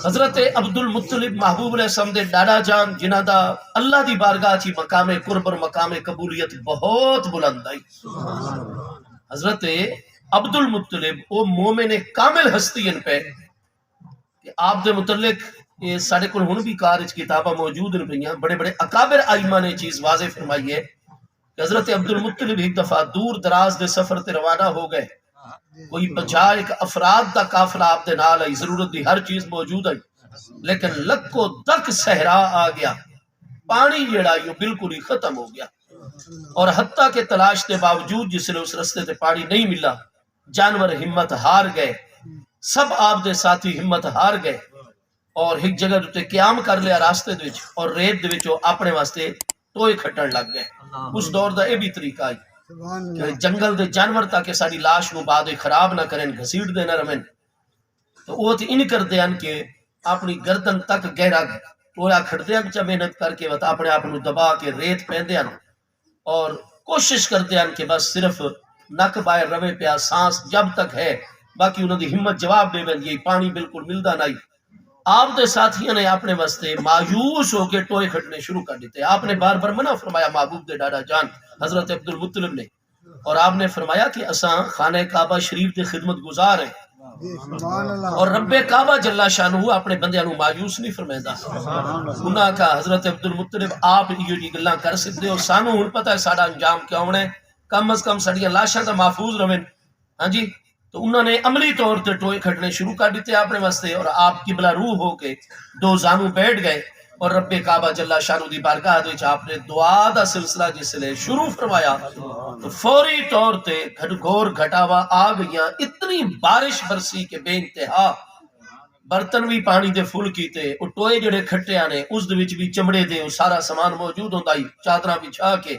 حضرت عبد المطلب محبوب علیہ السلام دے ڈاڈا جان جنہاں دا اللہ دی بارگاہ چی مقام قرب اور مقام قبولیت بہت بلند آئی. حضرت عبد المطلب او مومن کامل ہستی ان پہ کہ آپ دے متعلق یہ سارے کل ہن بھی کارج کتابہ موجود رہیاں. بڑے بڑے اکابر آئمہ نے چیز واضح فرمائی ہے کہ حضرت عبد المطلب ایک دفعہ دور دراز دے سفر تے روانہ ہو گئے. کوئی 50 افراد دا قافلہ آپ دے نال آئی, ضرورت دی ہر چیز موجود آئی, لیکن لکو دک صحرا آ گیا. پانی جڑا یہ بالکل ہی ختم ہو گیا, اور حتیٰ کہ تلاش کے باوجود جس نے اس رستے تے پانی نہیں ملا, جانور ہمت ہار گئے, سب آپ دے ساتھی ہمت ہار گئے اور ایک جگہ تے قیام کر لیا راستے دے وچ, اور ریت دے وچ اپنے واسطے ٹوئے کھٹن لگ گئے. اس دور دا یہ بھی طریقہ ہے کہ جنگل دے جانور تاکہ ساری لاش نو بعد خراب نہ کریں, گھسیٹ دے نہ رہیں, تو وہ تے ان کر دیاں کہ اپنی گردن تک گہرا ٹویا کھڑ دیاں چا محنت کر کے وقت اپنے آپ نو دبا کے ریت پہن دیاں اور کوشش کر دیاں کہ بس صرف نک باہر روے پیا, سانس جب تک ہے, باقی انہوں دی ہمت جواب دے بن گئی, پانی بالکل ملدا نہیں. آپ دے ساتھیوں نے اپنے واسطے مایوس ہو کے ٹوئے کھٹنے شروع کر دیتے. آپ نے بار بار منع فرمایا محبوب دے ڈاڈا جان حضرت عبد المطلب نے, اور آپ نے فرمایا کہ اساں خانہ کعبہ شریف دے خدمت گزار ہیں, اور رب کعبہ جل شانہ اپنے بندیاں نو مایوس نہیں فرمائندا. انہاں کا حضرت عبد المطلب آپ یہ جی گلاں کر سکتے ہو, سانو ہن پتہ ہے ساڈا انجام کیا ہونا ہے, کم از کم ساڈیاں لاشاں تا محفوظ رہیں. ہاں جی, تو انہوں نے عملی طور تے ٹوئے کھٹنے شروع کر دیتے اپنے واسطے, اور آپ قبلہ روح ہو کے دو زانو بیٹھ گئے اور رب کعبہ جل شانہ دی بارگاہ دے وچ آپ نے دعا دا سلسلہ جس نے شروع فرمایا تو فوری طور تے گھور گھٹاوا آ گئیاں. اتنی بارش برسی کہ بے انتہا, برتن بھی پانی دے فل کیتے, او ٹوئے جڑے کھٹیاں نے اس دے وچ بھی چمڑے دے سارا سامان موجود ہوندا ہی, چادراں بچھا کے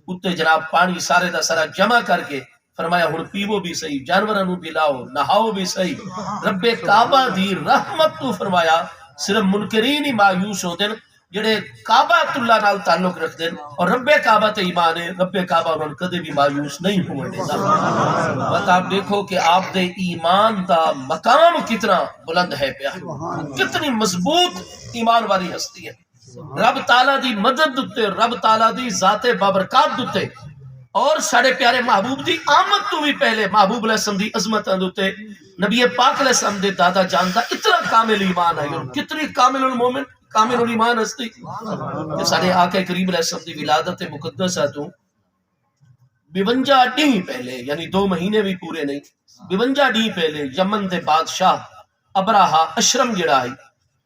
اتے جناب پانی سارے دا سارا جمع کر کے فرمایا ہن پیو بھی صحیح, جانوراں نو پلاؤ, نہاؤ بھی صحیح. رب کعبہ دی رحمت تو فرمایا صرف منکرین ہی مایوس ہو دین جڑے کعبہ اللہ نال تعلق رکھ دین, اور رب کعبہ تے ایمان ہے, رب کعبہ انہوں نے کدے بھی مایوس نہیں ہونے دیتا. بس آپ دیکھو کہ آپ دے ایمان دا مقام کتنا بلند ہے پیا, کتنی مضبوط ایمان والی ہستی ہے. رب تعالیٰ دی مدد دتے, رب تعالیٰ دی ذات بابرکات دتے, اور سارے پیارے محبوب دی آمد تو بھی پہلے محبوب علیہ السلام دی عظمت اندوتے نبی پاک علیہ السلام دے دادا جانتا اتنا کامل ایمان ہے, اور کتنی کامل المومن کامل الایمان ہستی کہ سارے آقا کریم علیہ السلام دی ولادت مقدسہ تو 52 ڈی پہلے, یعنی 2 مہینے بھی پورے نہیں, 52 ڈی پہلے یمن دے بادشاہ ابراہا اشرم جڑا ہے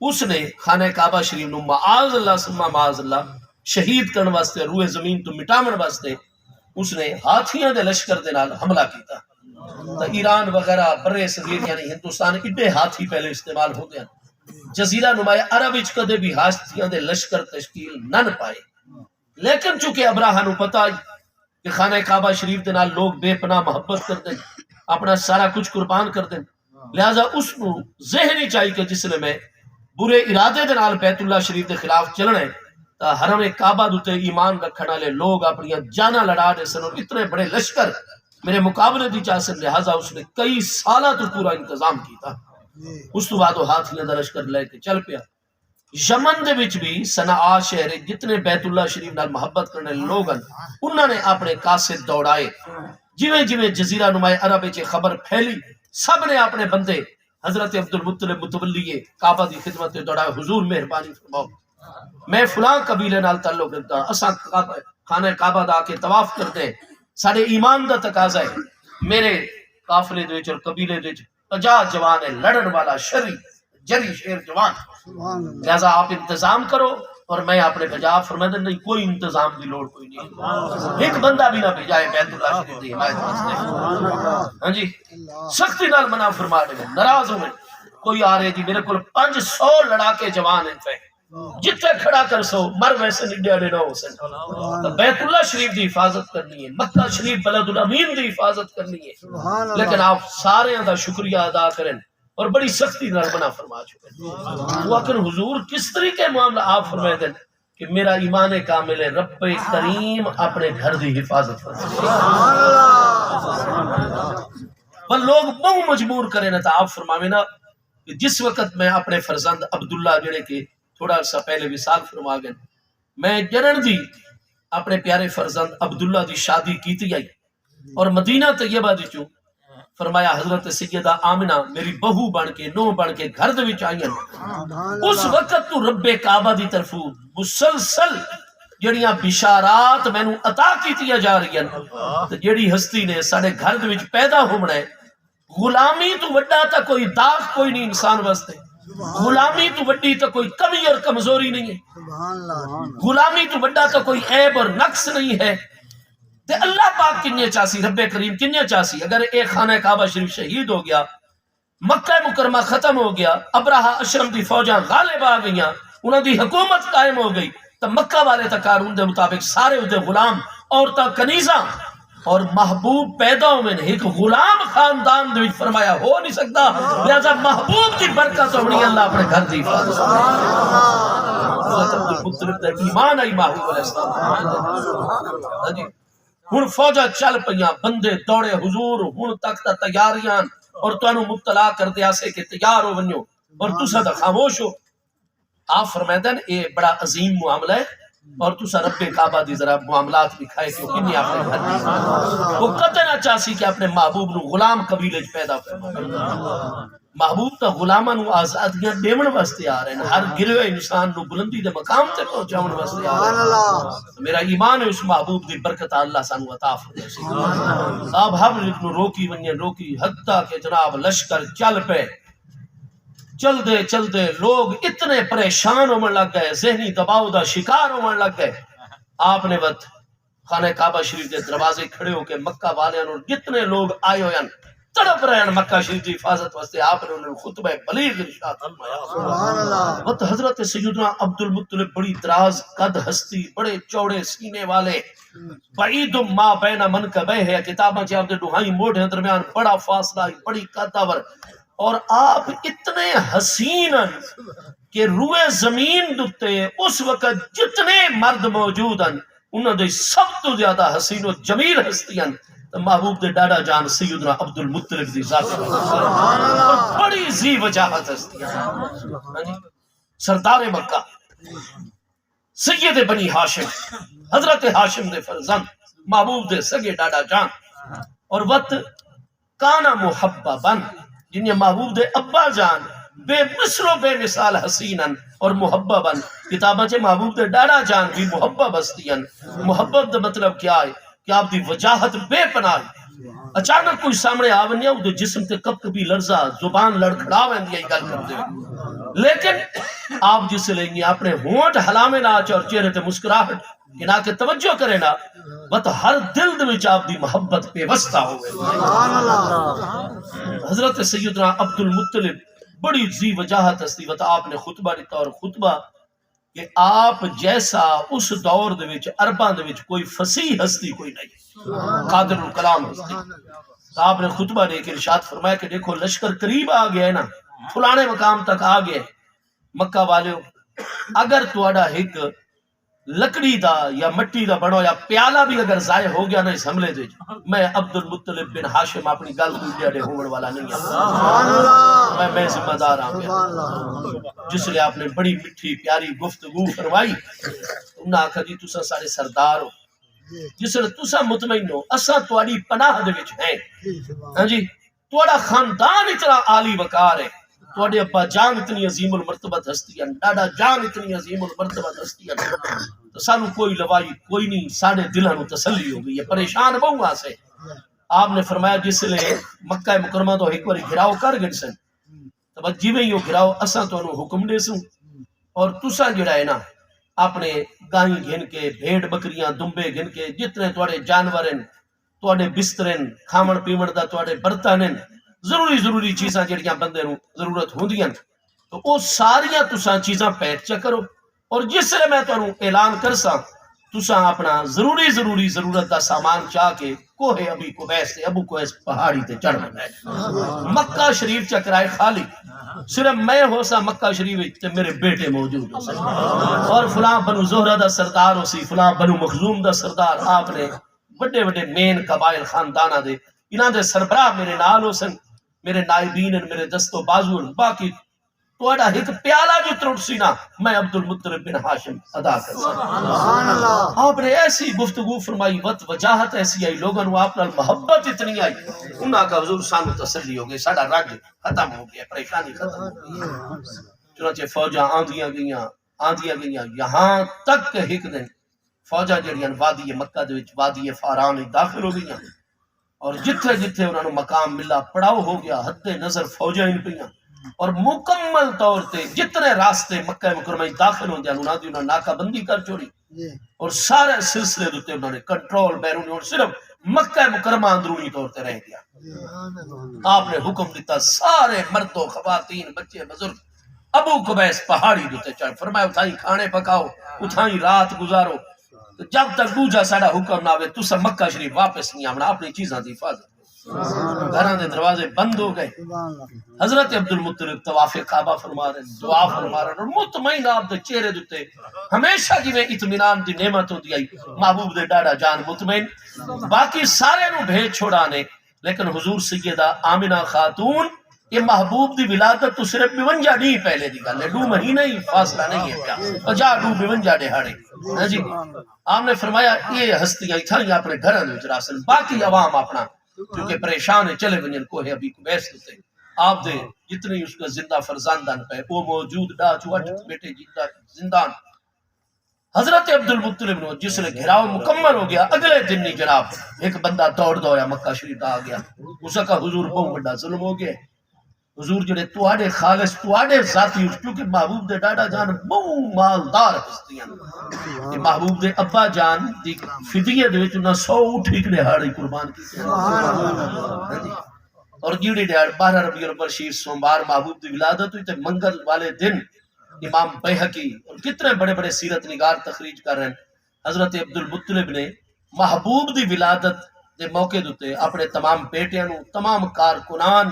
اس نے خانہ کعبہ شریف نو معاذ اللہ ثم معاذ اللہ شہید کرن واسطے, روح زمین تو مٹاون واسطے اس نے ہاتھیاں دے لشکر دے نال حملہ کیتا. تو ایران وغیرہ برے صغیر یعنی ہندوستان اڈے ہاتھی پہلے استعمال ہوتے ہیں. جزیرہ نمایاں عرب وچ کدے بھی ہاتھیاں دے لشکر تشکیل نہ پائے, لیکن چونکہ ابراہا نو پتہ کہ خانہ کعبہ شریف دے نال لوگ بے پناہ محبت کر دیں, اپنا سارا کچھ قربان کر دیں, لہذا اس نو ذہن ہی چاہیے کہ جس نے میں برے ارادے دے نال بیت اللہ شریف دے خلاف چلنا ہے تا حرم کعبہ دوتے ایمان رکھن والے لوگ اپنی جانا لڑا دے سن, اور اتنے بڑے لشکر میرے مقابلے دی چاہ سن, لہذا اس نے کئی سالہ تو پورا انتظام کیتا. اس تو بعد وہ ہاتھیاں دا لشکر لے کے چل پیا. یمن دے وچ بھی صنعاء شہر جتنے بیت اللہ شریف نال محبت کرنے لوگ انہوں نے اپنے قاصد دوڑائے. جویں جویں جزیرہ نمایاں عرب وچ خبر پھیلی, سب نے اپنے بندے حضرت عبد المطلب متولی کعبہ دی خدمت دوڑائے, حضور مہربانی فرماؤ میں فلاں قبیلے نال تعلق رکھتا ہوں, اساں خانہ کعبہ دا کے طواف کرتے, سارے ایمان دا تقاضا ہے, میرے قافلے دے وچ اور قبیلے دے وچ 50 جوان ہے, لڑن والا شری جری شیر جوان, لہذا آپ انتظام کرو. اور میں اپنے بجا فرمایا نہیں کوئی انتظام دی لوڑ کوئی نہیں, ایک بندہ بھی نہ بھیجائے بیت اللہ شریف دی حمایت واسطے. ہاں جی, سختی نال منع فرما دے, ناراض ہوئے. کوئی آ رہے جی میرے کو 500 لڑاکے جوان ہیں پہ, جتنے کھڑا کر سو مر ویسے نڈیا ڈے نہ ہو سن. بیت اللہ شریف دی حفاظت کرنی ہے, مکہ شریف بلد الامین دی حفاظت کرنی ہے, لیکن آپ سارے دا شکریہ ادا کریں اور بڑی سختی نال منع فرما چکے. وہ اکن حضور کس طریقے معاملہ آپ فرمائے دیں کہ میرا ایمان کامل ہے, رب کریم اپنے گھر دی حفاظت فرمائے. پر لوگ بہو مجبور کریں نا, تو آپ فرماوے نا کہ جس وقت میں اپنے فرزند عبداللہ جڑے کہ تھوڑا عرصہ پہلے وصال فرما گئے، میں جنن دی اپنے پیارے فرزند عبداللہ دی شادی کیتی آئی اور مدینہ طیبہ دی چوں فرمایا حضرت سیدہ آمنہ میری بہو بن کے نو بن کے گھر دے وچ آئیں، اس وقت تو رب کعبہ دی طرف مسلسل جڑیاں بشارات مینوں عطا کیتیاں جا رہی ہیں تے جڑی ہستی نے ساڈے گھر دے وچ پیدا ہونا ہے، غلامی تو وڈا تا کوئی داغ کوئی نہیں انسان واسطے، غلامی تو وڈی تا کوئی کمی اور کمزوری نہیں ہے، غلامی تو وڈا تا کوئی عیب اور نقص نہیں ہے۔ تے اللہ پاک کنیے چاسی، رب کریم کنیے چاسی اگر ایک خانہ کعبہ شریف شہید ہو گیا، مکہ مکرمہ ختم ہو گیا، ابرہہ اشرم دی فوجاں غالب آ گئیاں، انہاں دی حکومت قائم ہو گئی، تو مکہ والے تا قانون دے مطابق سارے اودے غلام عورتاں کنیزاں اور محبوب پیدا ہوئے نے، ایک غلام خاندان دے وچ فرمایا ہو نہیں سکتا، لہذا محبوب دی برکت ہونی اللہ اپنے گھر دی حفاظت حضرت عبدالمطلب دا ایمان آئی محبوب علیہ السلام جی۔ ہن فوجاں چل پیاں، بندے دوڑے حضور ہن تک تا تیاریاں اور تانوں مبتلا کر دیا سے کہ تیار ہو ونجو اور تساں تے خاموش ہو۔ آپ فرمائدن اے بڑا عظیم معاملہ ہے اور تساں رب کعبہ دی ذرا معاملات بھی کھائے کہ کنی آپ نے گھر دی وہ قطع نہ چاسی کہ اپنے محبوب نو غلام قبیلے چ پیدا فرمائے، محبوب تا غلاماں نو آزادیاں دیون واسطے آ رہے ہیں، ہر گرے ہوئے انسان نو بلندی دے مقام تے پہنچاون واسطے آ رہے ہیں۔ میرا ایمان ہے اس محبوب دی برکت اللہ سانو عطا فرمائے۔ اب ہم نو روکی ونجے روکی حتیٰ کہ جناب لشکر چل پے، چل دے لوگ اتنے پریشان ہونے لگ گئے، ذہنی دباؤ دا شکار ہونے لگ گئے۔ آپ نے وقت خانہ کعبہ شریف دے دروازے کھڑے ہو کے مکہ والے اور جتنے لوگ آئے ہوئے تڑپ رہے ہیں مکہ شریف دی حفاظت واسطے، آپ نے انہیں خطبہ بلیغ ارشاد فرمایا۔ وقت حضرت سیدنا عبدالمطلب بڑی دراز قد ہستی، بڑے چوڑے سینے والے، بعید ما بین منکبیہ ہے، کتاباں چ آپ دے ڈوہائی موڑے درمیان بڑا فاصلہ، بڑی قدور، اور آپ اتنے حسین کہ روئے زمین دتے اس وقت جتنے مرد موجود ہیں انہوں نے سب تو زیادہ حسین و جمیل ہستیاں محبوب دے ڈاڈا جان سیدنا عبدالمطلب دی ذات اور بڑی زی وجاہت ہستیاں، سردار مکہ، سید بنی ہاشم، حضرت ہاشم دے فرزند، محبوب دے سگے ڈاڈا جان، اور وقت کانا محببن جنہیں محبوب دے ابا جان بے مثل و بے مثال حسینن اور محببن، کتابہ چے محبوب دے ڈاڑا جان بھی محبب ہستین۔ محبب دا مطلب کیا ہے کہ آپ دی وجاہت بے پناہ، اچانک کوئی سامنے آونیا او دے جسم تے کب کبھی لرزہ، زبان لڑکھڑا ویندی ہے گل کر دے، لیکن آپ جس لیں گے اپنے ہونٹ حلامے ناچ اور چہرے تے مسکراہٹ کہ نہ کہ توجہ کرے نا وقت ہر دل دے وچ آپ دی محبت پیوستہ ہوئے۔ حضرت سیدنا عبدالمطلب بڑی زی وجاہت ہستی، وقت آپ نے خطبہ دیتا اور خطبہ کہ آپ جیسا اس دور دے وچ عرباں دے وچ کوئی فصیح ہستی کوئی نہیں، قادر الکلام ہستی۔ تو آپ نے خطبہ دے کے ارشاد فرمایا کہ دیکھو لشکر قریب آ گیا ہے نا، فلانے مقام تک آ گئے، مکہ والے اگر تہاڈا ایک لکڑی دا یا مٹی دا بنو یا پیالہ بھی اگر ضائع ہو گیا نا اس حملے دے، میں عبدالمطلب بن ہاشم اپنی گل دوجے دے ہونے والا نہیں ہوں، میں ذمہ دار ہوں۔ جس لئے آپ نے بڑی مٹھی پیاری گفتگو فرمائی، انہوں نے آکھا جی تساں سارے سردار ہو، جس لئے تساں مطمئن ہو اساں تواڈی پناہ دے وچ ہیں، ہاں جی تواڈا خاندان اتنا عالی وقار ہے، تواڈے ابا جان اتنی عظیم المرتبت ہستی ہیں، ڈاڈا جان اتنی عظیم المرتبت ہستی ہیں، تو سانو کوئی لوائی کوئی نہیں، ساڑھے دلہاں نو تسلی ہو گئی ہے، پریشان بہواں سے۔ آپ نے فرمایا جس لئے مکہ مکرمہ تو ایک باری گھراؤ کر گئے سن، تو بس جی میں یوں گھراؤ اساں تو انہوں حکم دے سوں اور تساں جڑا ہے نا اپنے گائیں گھن کے بھیڑ بکریاں دمبے گھن کے جتنے تواڈے جانور ہیں، تواڈے بستر ہیں، کھاون پیون دا تواڈے برتن ہیں، ضروری چیزاں جڑیاں بندے نو ضرورت ہوندیاں تو وہ ساریاں تساں چیزاں پیک چا کرو، اور جس لئے میں تانوں اعلان کرساں تساں اپنا ضرورت دا سامان چاہ کے کوہ ابی قبیس تے ابو قبیس پہاڑی تے چڑھ ہے، مکہ شریف چکرائے خالی، صرف میں ہو سا مکہ شریف تے میرے بیٹے موجود ہو سا، اور فلاں بنو زہرہ دا سردار ہو سی، فلاں بنو مخزوم دا سردار، آپ نے بڑے مین قبائل خاندانہ دے انہاں دے سربراہ میرے نال ہو سن، میرے نائبین ہیں، میرے دست و بازو ہیں، باقی توڑا ایک پیالہ جو ترٹ سی نا میں عبد المطلب بن ہاشم ادا کر سکتا. آپ نے ایسی گفتگو فرمائی وت وجاہت ایسی آئی لوگوں نے آپ نال محبت اتنی آئی انہاں کا حضور سانو تسلی ہو گئی ساڈا رج ختم ہو گیا پریشانی ختم ہو گئی. چنانچہ فوجاں آندیاں گئیاں یہاں تک کہ ایک دن فوجاں جڑیاں وادی مکہ دے وچ وادی فاران داخل ہو گئیاں اور جتھے جتھے انہاں نوں مقام ملا پڑاؤ ہو گیا حد نظر فوجاں ہی پئیاں اور مکمل طور تے جتنے راستے مکہ مکرمہ داخل ہوندے انہاں دی انہاں ناکہ بندی کر چھوڑی اور سارے سلسلے دے انہاں نے کنٹرول بیرونی اور صرف مکہ مکرمہ اندرونی طور تے رہ گیا. آپ نے حکم دیتا سارے مردوں خواتین بچے بزرگ ابو قبیس پہاڑی دوتے چڑھ فرمایا اتھائی کھانے پکاؤ اتھائی رات گزارو جب تک دوجا ساڑا حکم نہ ہوئے تسا مکہ شریف واپس نہیں آمنا اپنی چیزاں دی حفاظت. گھراں دے دروازے بند ہو گئے. حضرت عبد المطلب طواف کعبہ فرما رہے دعا فرما رہے اور مطمئن آپ دے چہرے دے ہمیشہ جویں اطمینان دی نعمت ہوندی آئی محبوب دے ڈاڈا جان مطمئن. باقی سارے نو بھیج چھوڑانے لیکن حضور سیدہ آمنہ خاتون یہ محبوب دی ولادت تو صرف 52 نہیں پہلے دی گل ہے 2 مہینے ہی فاصلہ نہیں ہے پیا 52 دہاڑے. ہاں جی آپ نے فرمایا یہ ہستیاں اتھائی اپنے گھراں دے وچ راسن باقی عوام اپنا کیونکہ پریشان ہے چلے ونجن کوہ ابھی قبیس ہوتے آپ دے جتنی اس کا زندہ فرزاندان پہ وہ موجود ڈا چوٹ بیٹے زندان. حضرت عبد المطلب نے جس نے گھراؤ مکمل ہو گیا اگلے دن نہیں جناب ایک بندہ دوڑ دوڑا مکہ شریف آ گیا. اس کا حضور بہت بڑا ظلم ہو گیا حضور جڑے تواڈے خالص تواڈے ذاتی کیونکہ محبوب دے ڈاڈا جان بہو مالدار ہستیاں کہ محبوب دے ابا جان دی فدیے دے وچ انہاں 100 اونٹ ایک دہاڑی قربان کیتے اور جیڑی دہاڑ 12 ربیع الاول شریف سوموار محبوب دی ولادت ہوئی تے منگل والے دن امام بیہقی اور کتنے بڑے بڑے سیرت نگار تخریج کر رہے ہیں حضرت عبد المطلب نے محبوب دی ولادت دے موقع دے اپنے تمام بیٹیاں نو تمام کارکنان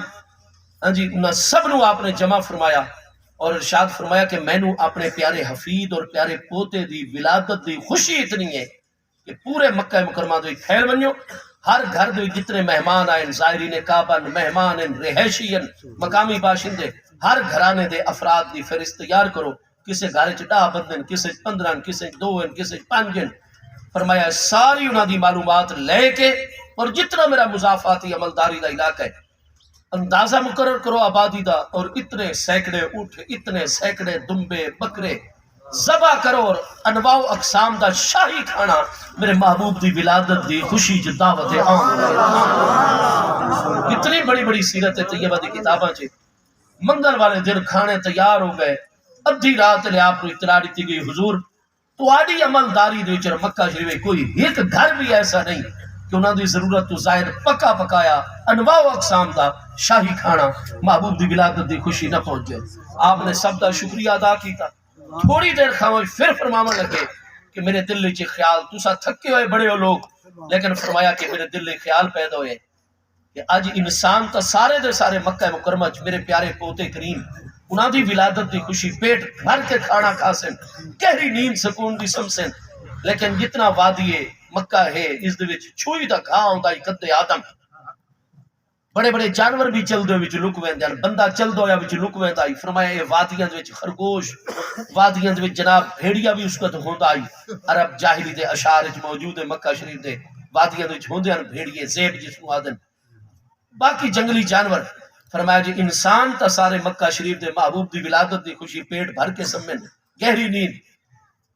ہاں جی انہاں سب نو آپ نے جمع فرمایا اور ارشاد فرمایا کہ میں نو اپنے پیارے حفید اور پیارے پوتے دی ولادت دی خوشی اتنی ہے کہ پورے مکہ مکرمہ دے پھیل بنیو ہر گھر دے جتنے مہمان آئیں زائرین کعبہ مہمان رہائشی مقامی باشندے ہر گھرانے دے افراد دی فہرست تیار کرو کسے گھر چ 10 بندن کسے 15 کسے 2 کسے 5 فرمایا ساری انہاں دی معلومات لے کے اور جتنا میرا مضافاتی عملداری دا علاقہ ہے اندازہ مقرر کرو آبادی دا اور اتنے سینکڑے اونٹ اتنے سینکڑے دمبے بکرے ذبح کرو اور انواع و اقسام دا شاہی کھانا میرے محبوب دی ولادت دی خوشی جو دعوت عام اتنی بڑی بڑی سیرت طیبہ دی کتاباں چ منگل والے دن کھانے تیار ہو گئے ادھی رات لے آپ کو اطلاع دیتی گئی حضور تواڈی عملداری دے وچ مکہ شریف کوئی ایک گھر بھی ایسا نہیں کہ انہاں دی ضرورت تو ظاہر پکا پکایا انواع و اقسام دا شاہی کھانا محبوب دی ولادت دی خوشی نہ پہنچے. آپ نے سب دا شکریہ ادا کیتا تھوڑی دیر خاموش پھر فرماون لگے کہ میرے دل وچ خیال تسا تھکے ہوئے بڑے ہو لوگ لیکن فرمایا کہ میرے دل وچ خیال پیدا ہوئے کہ اج انسان تا سارے دے سارے مکہ مکرمہ چ میرے پیارے پوتے کریم انہاں دی ولادت دی خوشی پیٹ بھر کے کھانا کھا سن گہری نیند سکون دی سمسن لیکن جتنا وادی مکہ ہے اس دے وچ چھوئی دا گھا ہوندا ہے قد آدم بڑے بڑے جانور بھی چل دے وچ لک ویندے ہیں بندہ چل دے وچ لک ویندا ہے فرمایا اے وادیاں دے وچ خرگوش وادیاں دے وچ جناب بھیڑیا بھی اس وقت ہوندا ہے عرب جاہلی دے اشعار وچ موجود ہے مکہ شریف دے وادیاں دے وچ ہوندے ہیں بھیڑیے زیب جس نوں آدن باقی جنگلی جانور فرمایا جی انسان تا سارے مکہ شریف دے محبوب دی ولادت دی خوشی پیٹ بھر کے سمن گہری نیند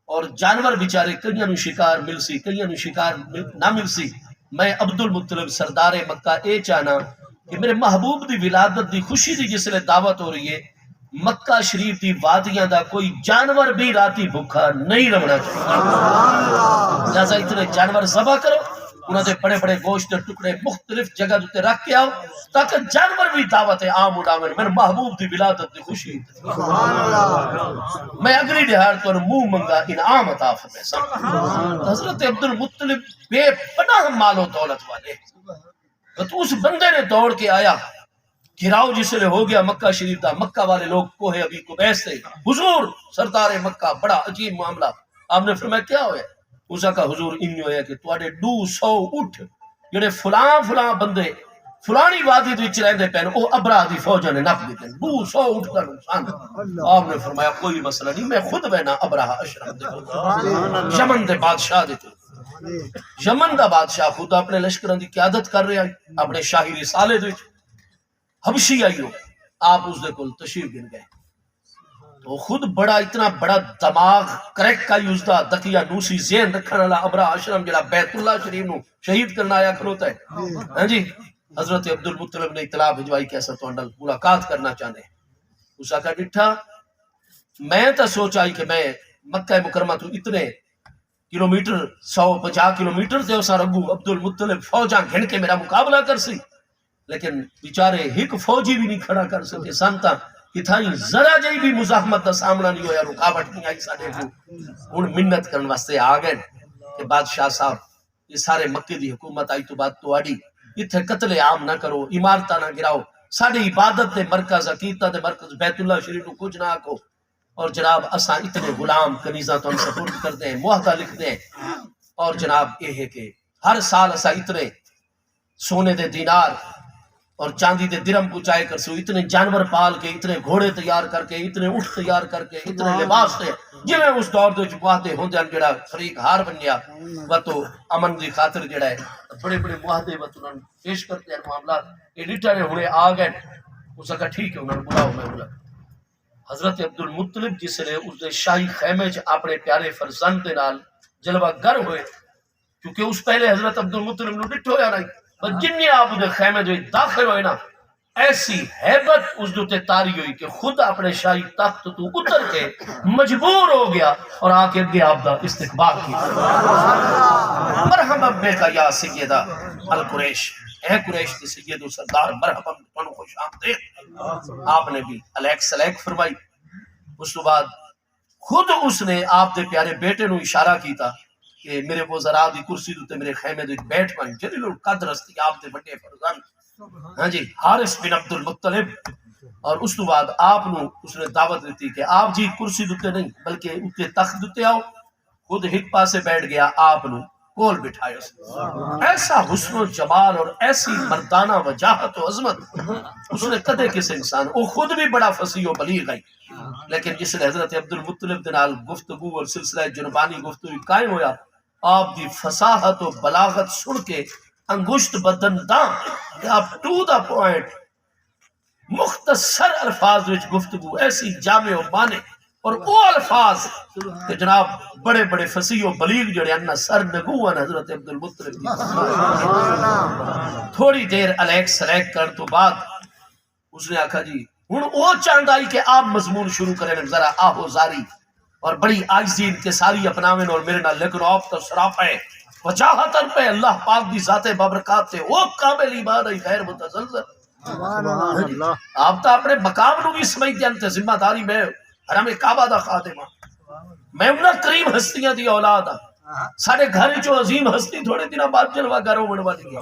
اور جانور بیچارے کئیاں نوں شکار مل سی کئیاں نوں شکار نہ مل سی. میں عبد المطلب سردار مکہ اے چاہنا کہ میرے محبوب دی ولادت دی خوشی دی جس لئے دعوت ہو رہی ہے مکہ شریف دی وادیاں دا کوئی جانور بھی راتی بھوکا نہیں رہنا چاہیے لہذا اتنے جانور ذبح کرو انہوں نے بڑے بڑے گوشت کے ٹکڑے مختلف جگہ دوتے رکھ کے آؤ تاکہ جانور بھی دعوت عام اڑاون میرے محبوب دی ولادت دی خوشی میں اگلی دہاڑ تو منہ منگا انعام عطا فرمائے سب. حضرت عبد المطلب بے پناہ مال و دولت والے تو اس بندے نے دوڑ کے آیا گھراؤ جس لئے ہو گیا مکہ شریف دا مکہ والے لوگ کوہ ابھی قبیس سے حضور سردار مکہ بڑا عجیب معاملہ. آپ نے فرمایا کیا ہویا اسا کا حضور انہی ہویا کہ تواڈے 200 اٹھ جڑے فلاں فلاں بندے فلانی وادی وچ رہندے پین او ابراہ دی فوجاں نے نپ دتے 200 اٹھ کا نقصان. آپ نے فرمایا کوئی مسئلہ نہیں، میں خود بہنا ابراہ اشرم دے کول، یمن دے بادشاہ دے کول. یمن دا بادشاہ خود اپنے لشکراں دی قیادت کر رہا ہے اپنے شاہی رسالے دے وچ. حبشی آئیو آپ اس دے کول تشریف گن گئے تو خود بڑا اتنا بڑا دماغ کریک کا یوزدہ دقیہ نوسی ذہن رکھنے والا ابراہ اشرم جڑا بیت اللہ شریف نو شہید کرنا آیا کھلوتا ہے. ہاں جی حضرت عبدالمطلب نے اطلاع بھجوائی کیسا تو انڈل ملاقات کرنا چاہنے. اس کا ڈٹھا میں تا سوچا کہ میں مکہ مکرمہ تو اتنے کلومیٹر 150 کلومیٹر تے اسا رگو عبدالمطلب فوجاں گھن کے میرا مقابلہ کر سی، لیکن بیچارے ایک فوجی بھی نہیں کھڑا کر سکے. سانتا کتھائیں ذرا جائی بھی مزاحمت دا سامنا نہیں ہویا، رکاوٹ نہیں آئی ساڈے کو. ہن منت کرن واسطے آ گئے کہ بادشاہ صاحب یہ سارے مکے دی حکومت آئی تو بعد تواڈی اتھے قتل عام نہ کرو، عمارتاں نہ گراؤ، ساڈی عبادت دے مرکز عقیدت دے مرکز بیت اللہ شریف نو کچھ نہ آکھو. اور جناب اساں اتنے غلام کنیزاں تو سپورٹ کرتے ہیں، معاہدہ لکھتے ہیں. اور جناب یہ ہے کہ ہر سال اساں اتنے سونے دے دینار اور چاندی دے درم پہنچائے کر سو، اتنے جانور پال کے، اتنے گھوڑے تیار کر کے، اتنے اونٹ تیار کر کے، اتنے لباس تے جی میں اس دور دے معاہدے ہوندے ہیں. جڑا فریق ہار بنیا وہ تو امن دی خاطر جڑا ہے بڑے بڑے معاہدے وطن پیش کرتے ہیں معاملات. یہ ڈٹا نے ہونے آ گئے. اس کا ٹھیک ہے انہوں نے بلاؤ. میں بولا حضرت عبدالمطلب جس نے اس دے شاہی خیمے چ اپنے پیارے فرزند دے نال جلوہ گر ہوئے، کیونکہ اس پہلے حضرت عبدالمطلب نو ڈٹھو یا نہیں، بس جنہیں آپ دے خیمے جو داخل ہوئے نا ایسی حیبت اس دوتے تاری ہوئی کہ خود اپنے شاہی تخت تو اتر کے مجبور ہو گیا اور آ کے گیا آپ دا استقبال کی. مرحبا بے کا یا سیدہ القریش، اے قریش کے سید و سردار، مرحبا بے خوش آمدید. آپ نے بھی علیک سلیک فرمائی. اس تو بعد خود اس نے آپ دے پیارے بیٹے نو اشارہ کیتا کہ میرے وہ ذرا دی کرسی دوتے میرے خیمے دے بیٹھ پائیں. جلیل القدر ہستی آپ دے بڑے فرزند، ہاں جی حارث بن عبدالمطلب. اور اس تو بعد آپ نو اس نے دعوت دیتی کہ آپ جی کرسی دوتے نہیں بلکہ اتنے تخت دوتے آؤ. خود ہک پاسے بیٹھ گیا، آپ نو کول بٹھائے. ایسا حسن و جمال اور ایسی مردانہ وجاہت و عظمت اس نے کدے کس انسان. وہ خود بھی بڑا فصیح و بلیغ ہے، لیکن جس نے حضرت عبدالمطلب دنال گفتگو اور سلسلہ جنبانی گفتگو قائم ہویا، آپ دی فصاحت و بلاغت سن کے انگشت بدن داں کہ آپ ٹو دا پوائنٹ مختصر الفاظ وچ گفتگو ایسی جامع و مانے اور وہ الفاظ کہ جناب بڑے بڑے فصیح و بلیغ جڑے انہا سر نگوان حضرت عبدالمطلب دی. تھوڑی دیر علیک سلیک کرن تو بعد اس نے آکھا جی ہن او چاند آئی کہ آپ مضمون شروع کریں ذرا آہو زاری اور بڑی عاجزی انکساری اپناویں اور میرے نال، لیکن آپ تو صرافہ ہے وجاہتن پہ اللہ پاک دی ذات بابرکات تے وہ کامل ایمان ہے غیر متزلزل. آپ تو اپنے مقام نو بھی سمجھ جانتے ذمہ داری میں حرم کعبہ دا خادم ہاں، میں انہاں کریم ہستیاں دی اولاد ہاں. سارے گھر جو عظیم ہستی تھوڑے دنوں بعد جلوہ گروں بنوا دی گیا.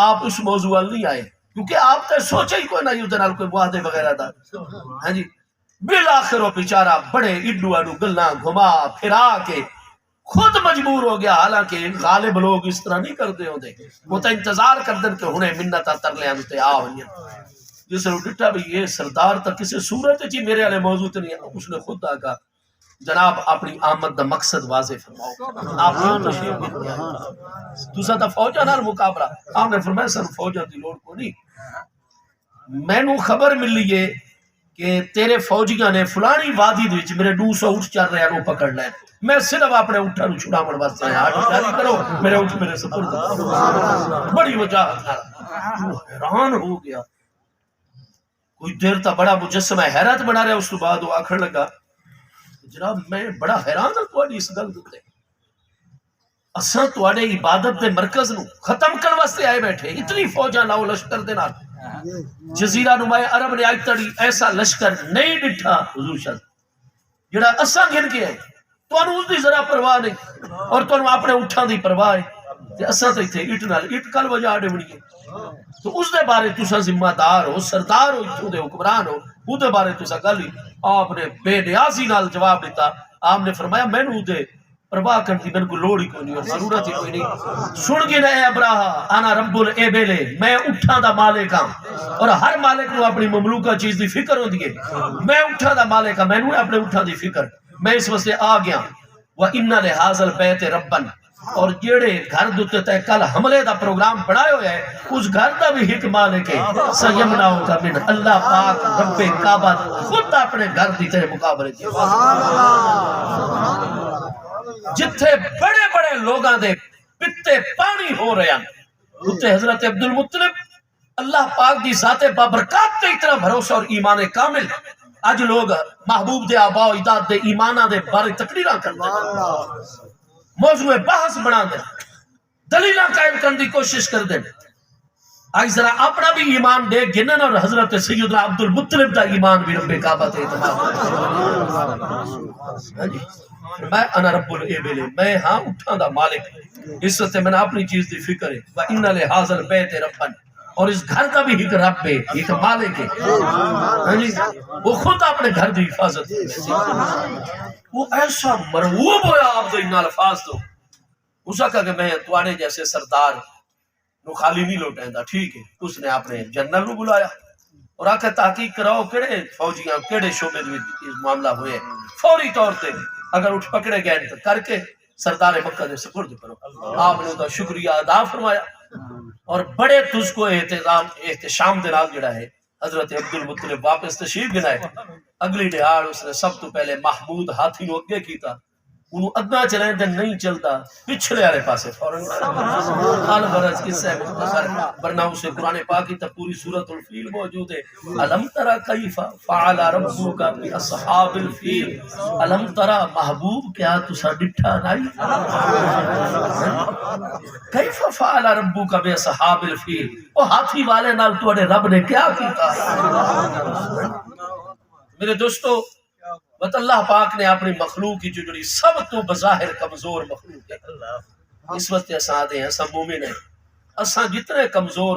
آپ اس موضوع نہیں آئے کیونکہ آپ تے سوچا ہی کوئی نہ یوں دنال کوئی معاہدے وغیرہ دا. ہاں جی بالآخر وہ بیچارہ بڑے اڈو اڈو گلاں گھما پھرا کے خود مجبور ہو گیا. حالانکہ غالب لوگ اس طرح نہیں کرتے ہوندے، وہ تو انتظار کردن کہ ہنے منتاں ترلیاں تے آ ونجن. جس نے ڈٹا بھی یہ سردار تک کسی صورت جی میرے والے موضوع تے نہیں. اس نے خود آگا جناب اپنی آمد دا مقصد واضح فرماؤ. آپ کیوں تشریف لے آئے؟ تساں تا فوجاں نال مقابلہ. آپ نے فرمایا سر فوجاں دی لوڑ کو نہیں، مینوں خبر ملی ہے کہ تیرے فوجیاں نے فلانی وادی وچ میرے 200 اونٹ چل رہے ہیں پکڑ لے. میں صرف اپنے اونٹاں نوں چھڑاون واسطے آیا، آرڈر جاری کرو میرے اونٹ میرے سپرد کرو. بڑی وجاہت نال حیران ہو گیا. کوئی دیر تا بڑا مجسمہ حیرت بنا رہا. اس تو بعد وہ آکھن لگا جناب میں بڑا حیران ہوں تواڈی اس گل تے. اساں تواڈے عبادت دے مرکز نو ختم کرن واسطے آئے بیٹھے، اتنی فوجاں لاؤ لشکر دے نال. جزیرہ نما عرب نے آج تڑی ایسا لشکر نہیں ڈٹھا حضور شاہ جڑا اساں گن کے آئے. تانوں اس دی ذرا پرواہ نہیں اور تانوں اپنے اونٹاں دی پرواہ ہے تے اساں تے ایتھے اٹ نال اٹ کل وجا ڈونی ہے. تو اس دے بارے تساں ذمہ دار ہو، سردار ہو، اتھوں دے حکمران ہو، او دے بارے تساں گل. آپ نے بے نیازی نال جواب دیتا. آپ نے فرمایا مینوں دے پرواہ کرتی میرے کو لوڑ ہی کوئی نہیں اور ضرورت ہی کوئی نہیں. سن گے نا اے ابراہ انا رب الابل, میں اٹھاں دا مالک ہاں. اور ہر مالک نو اپنی مملوکہ چیز دی فکر ہوندی ہے. میں اٹھاں دا مالک ہاں, مینوں اپنے اٹھاں دی فکر, میں اس واسطے آ گیا. وَإِنَّ لِهَذَا الْبَيْتِ رَبًّا, اور جیڑے گھر دوتے تے کل حملے دا پروگرام بنائے ہوئے ہے اس گھر دا بھی ایک مالک ہے. سَيَمْنَعُكَ مِنْ, اللہ پاک رب کعبہ خود اپنے گھر دی تیرے مقابلے دی. جتھے بڑے بڑے لوگاں دے پتے پانی ہو رہے ہیں اتنے حضرت عبد المطلب اللہ پاک دی ذات بابرکات تے اتنا بھروسہ اور ایمان کامل. اج لوگ محبوب دے آباء و اجداد دے ایمانہ دے بارے تقریراں کرتے ہیں, موضوع بحث بنا دیں, دلیلاں قائم کرنے دی کوشش کر دیں. آج ذرا اپنا بھی ایمان دے گنن اور حضرت سیدنا عبد المطلب دا ایمان بھی رب کعبہ تے اعتماد. میں انا رب الابل, میں ہاں اٹھاں دا مالک. اس وقت میں نے اپنی چیز دی فکر ہے. وَإِنَّ لِهَذَا الْبَيْتِ رَبًّا, اور اس گھر کا بھی ایک رب ہے, ایک مالک ہے. وہ خود اپنے گھر دی حفاظت ہے. وہ ایسا مرعوب ہویا آپ دے ان الفاظ تو اس کا کہ میں توانے جیسے سردار نو خالی نہیں لوٹیں دا. ٹھیک ہے, اس نے اپنے جنرل نو بلایا اور آکھا تحقیق کراؤ کیڑے فوجیاں کیڑے شعبے میں معاملہ ہوئے. فوری طور تے اگر اٹھ پکڑے گئے تو کر کے سردار مکہ دے سپرد کرو. آپ نے دا شکریہ ادا فرمایا اور بڑے تجھ کو احتشام دے نال جڑا ہے حضرت عبد المطلب واپس تشریف گنائے. اگلی ڈیاڑ اس نے سب تو پہلے محمود ہاتھی نو اگے کیتا, انہوں ادنا چلائیں دن نہیں چلتا, پچھلے آرے پاسے فوراں حال برز قصہ مختصر ورنہ اسے قرآن پاک کی تا پوری سورۃ الفیل موجود ہے. الم ترى کیف فعل ربک باصحاب الفیل, الم ترى محبوب کیا تسا ڈٹھا نہیں کیف فعل ربک باصحاب الفیل, وہ ہاتھی والے نال تواڈے رب نے کیا کیتا. میرے دوستو بس اللہ پاک نے اپنی مخلوق کی جو جڑی سب تو بظاہر کمزور مخلوق ہے, اس وقت ایسا آدھے ہیں, سب مومن ہیں, اساں جتنے کمزور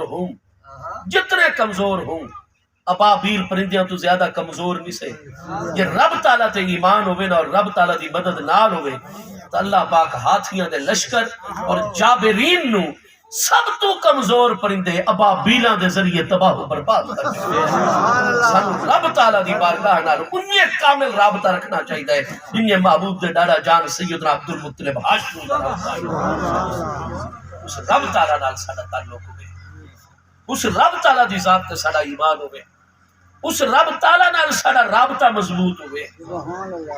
ہوں ابابیل پرندیاں تو زیادہ کمزور نہیں سے. یہ رب تعالیٰ تے ایمان ہوئے نا اور رب تعالیٰ دی مدد نال ہوئے تو اللہ پاک ہاتھیاں دے لشکر اور جابرین نو سب تو کمزور پرندے ابابیلاں دے ذریعے تباہ و برباد کر چکے. سانو رب تعالیٰ دی بارگاہ نال انہیں کامل رابطہ رکھنا چاہیے جنہیں محبوب دے ڈاڑا جان سیدنا عبد المطلب ہاشمی دا اس رب تعالیٰ نال ساڈا تعلق ہوئے, اس رب تعالیٰ دی ذات تے ساڈا ایمان ہوئے, اس رب تعالیٰ نال ساڈا رابطہ مضبوط ہوئے,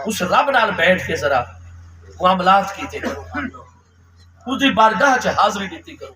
اس رب نال بیٹھ کے ذرا معاملات کیتے کرو, اس دی بارگاہ چ حاضری دیتی کرو.